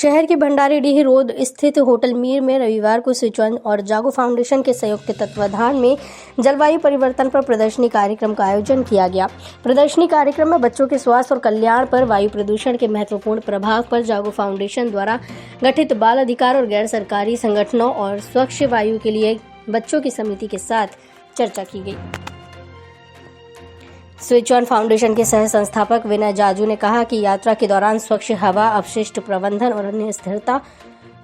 शहर के भंडारीडीह रोड स्थित होटल मीर में रविवार को सिचुअन और जागो फाउंडेशन के संयुक्त तत्वाधान में जलवायु परिवर्तन पर प्रदर्शनी कार्यक्रम का आयोजन किया गया। प्रदर्शनी कार्यक्रम में बच्चों के स्वास्थ्य और कल्याण पर, वायु प्रदूषण के महत्वपूर्ण प्रभाव पर जागो फाउंडेशन द्वारा गठित बाल अधिकार और गैर सरकारी संगठनों और स्वच्छ वायु के लिए बच्चों की समिति के साथ चर्चा की गई। सिचुअन फाउंडेशन के सह संस्थापक विनय जाजू ने कहा कि यात्रा के दौरान स्वच्छ हवा, अपशिष्ट प्रबंधन और अन्य स्थिरता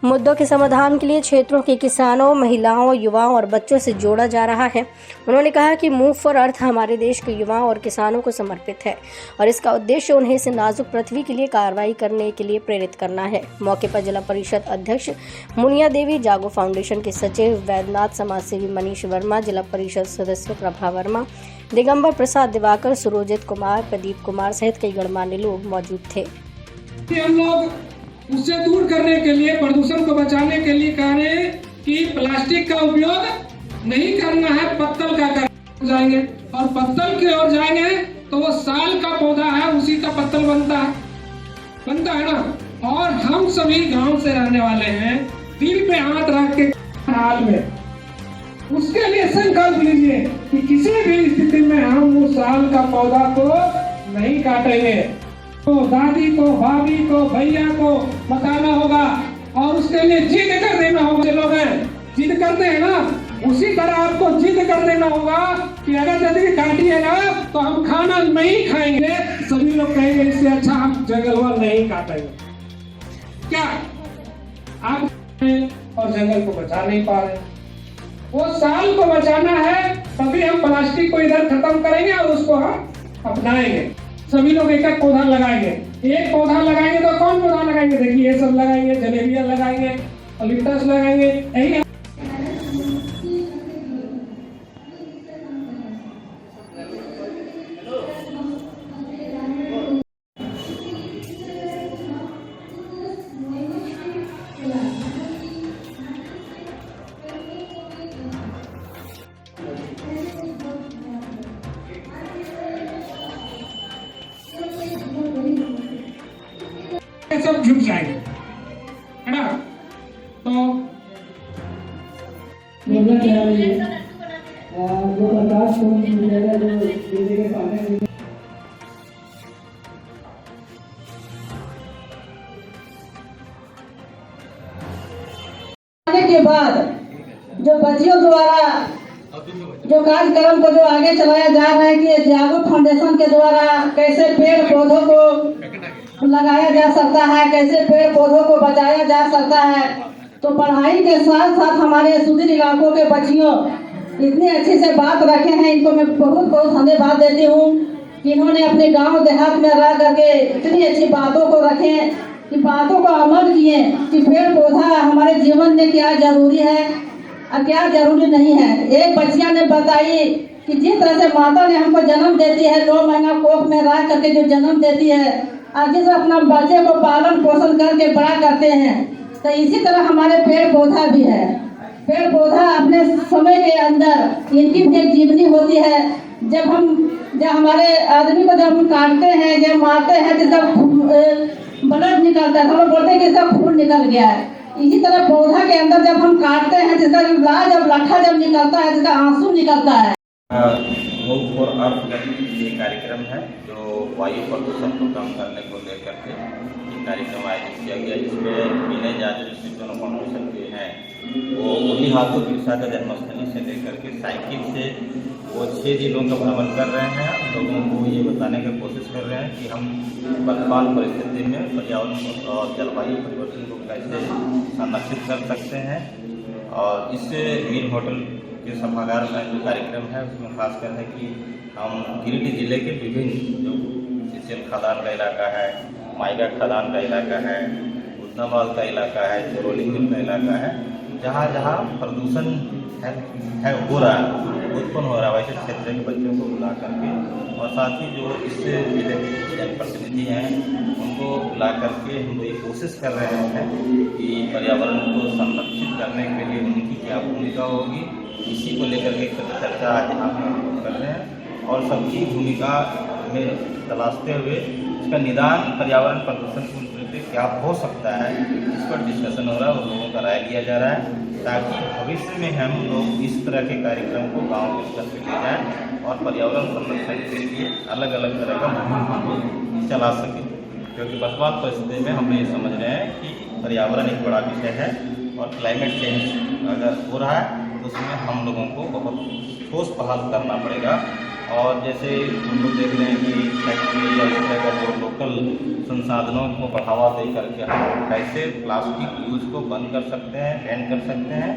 मुद्दों के समाधान के लिए क्षेत्रों के किसानों, महिलाओं, युवाओं और बच्चों से जोड़ा जा रहा है। उन्होंने कहा कि मूव फॉर अर्थ हमारे देश के युवाओं और किसानों को समर्पित है और इसका उद्देश्य उन्हें इस नाजुक पृथ्वी के लिए कार्रवाई करने के लिए प्रेरित करना है। मौके पर जिला परिषद अध्यक्ष मुनिया देवी, जागो फाउंडेशन के सचिव वैद्यनाथ, समाजसेवी मनीष वर्मा, जिला परिषद सदस्य प्रभा वर्मा, दिगंबर प्रसाद, दिवाकर, सुरोजित कुमार, प्रदीप कुमार सहित कई गणमान्य लोग मौजूद थे। हम लोग उससे दूर करने के लिए, प्रदूषण को बचाने के लिए कह रहे हैं कि प्लास्टिक का उपयोग नहीं करना है, पत्तल का कर जाएंगे और पत्तल की ओर जाएंगे तो वो साल का पौधा है, उसी का पत्तल बनता है ना। और हम सभी गांव से रहने वाले हैं, दिल पे हाथ रख के हाल में उसके लिए संकल्प लीजिए कि किसी भी स्थिति में हम उस साल का पौधा को नहीं काटेंगे। तो दादी को, भाभी को, भैया को बताना होगा और उसके लिए जिद कर देना होगा। जो लोग हैं जिद करते हैं ना, उसी तरह आपको जिद कर देना होगा कि अगर यदि काटिएगा तो हम खाना नहीं खाएंगे। सभी लोग कहेंगे इससे अच्छा हम जंगल नहीं काटेंगे। क्या आप और जंगल को बचा नहीं पा रहे? वो साल को बचाना है, तभी हम प्लास्टिक को इधर खत्म करेंगे और उसको हम अपनाएंगे। सभी लोग एक एक पौधा लगाएंगे। एक पौधा लगाएंगे तो कौन पौधा लगाएंगे? देखिए ये सब लगाएंगे, जलेबिया लगाएंगे, लिप्टस लगाएंगे, यही सब झुक जाएंगे, है ना। तो के बाद जो बच्चियों द्वारा जो कार्यक्रम को जो आगे चलाया जा रहा है कि जागो फाउंडेशन के द्वारा कैसे पेड़ पौधों को लगाया जा सकता है, कैसे पेड़ पौधों को बचाया जा सकता है। तो पढ़ाई के साथ साथ हमारे सुदूर इलाकों के बच्चियों इतनी अच्छी से बात रखे हैं, इनको मैं बहुत बहुत धन्यवाद देती हूँ कि इन्होंने अपने गांव देहात में रह करके इतनी अच्छी बातों को रखे, कि बातों को अमल किए कि पेड़ पौधा हमारे जीवन में क्या जरूरी है और क्या जरूरी नहीं है। एक बच्चिया ने बताई कि जिस तरह से माता ने हमको जन्म देती है, 9 महीना कोख में रह करके जो जन्म देती है और जिस अपना बच्चे को पालन पोषण करके बड़ा करते हैं, तो इसी तरह हमारे पेड़ पौधा भी है। पेड़ पौधा अपने समय के अंदर इनकी भी एक जीवनी होती है। जब हमारे आदमी को जब हम काटते हैं, जब मारते हैं, तो जब ब्लड निकलता है, हम लोग बोलते हैं कि इसका खून निकल गया है। इसी तरह पौधा के अंदर जब हम काटते हैं, जिसका जब लट्ठा जब निकलता है, जिसका आंसू निकलता है। मूव फॉर अर्थ ये कार्यक्रम है जो वायु प्रदूषण को कम करने को लेकर के ये कार्यक्रम आयोजित किया गया। इसमें विनय जाजू सिचुअन फाउंडेशन के हैं, वो उन्हीं हाथों बिरसा का जन्मस्थली से लेकर के साइकिल से वो 6 जिलों का भ्रमण कर रहे हैं। लोगों को ये बताने की कोशिश कर रहे हैं कि हम वर्तमान परिस्थिति में पर्यावरण और जलवायु परिवर्तन को कैसे संरक्षित कर सकते हैं। और इससे मीर होटल के सभागार में जो कार्यक्रम है उसमें खासकर है कि हम गिरिडीह जिले के विभिन्न जो सिचुअन खदान का इलाका है, माइगा खदान का इलाका है, उदनाबाद का इलाका है, चरोली मिल का इलाका है, जहाँ जहाँ प्रदूषण है हो रहा है, उत्पन्न हो रहा है, वैसे क्षेत्र के बच्चों को बुला करके और साथ ही जो इससे जिले के जनप्रतिनिधि हैं उनको बुला करके हम ये कोशिश कर रहे हैं कि पर्यावरण को संरक्षित करने के लिए उनकी क्या भूमिका होगी, इसी को लेकर के चर्चा आज यहाँ हम कर रहे हैं। और सबकी भूमिका में तलाशते हुए इसका निदान पर्यावरण प्रदूषण को पे क्या हो सकता है, इस पर डिस्कशन हो रहा है और लोगों का राय लिया जा रहा है, ताकि भविष्य में हम लोग इस तरह के कार्यक्रम को गांव के स्तर पर ले जाएं और पर्यावरण संरक्षण के लिए अलग अलग तरह का मुहिम हम लोग चला सकें। क्योंकि वर्तमान परिस्थिति में हम ये समझ रहे हैं कि पर्यावरण एक बड़ा विषय है और क्लाइमेट चेंज अगर हो रहा है तो उसमें हम लोगों को बहुत ठोस पहल करना पड़ेगा। और जैसे हम लोग देख रहे हैं कि फैक्ट्री या इस तरह का जो लोकल संसाधनों को बढ़ावा दे करके हम कैसे प्लास्टिक यूज को बंद कर सकते हैं, बैन कर सकते हैं।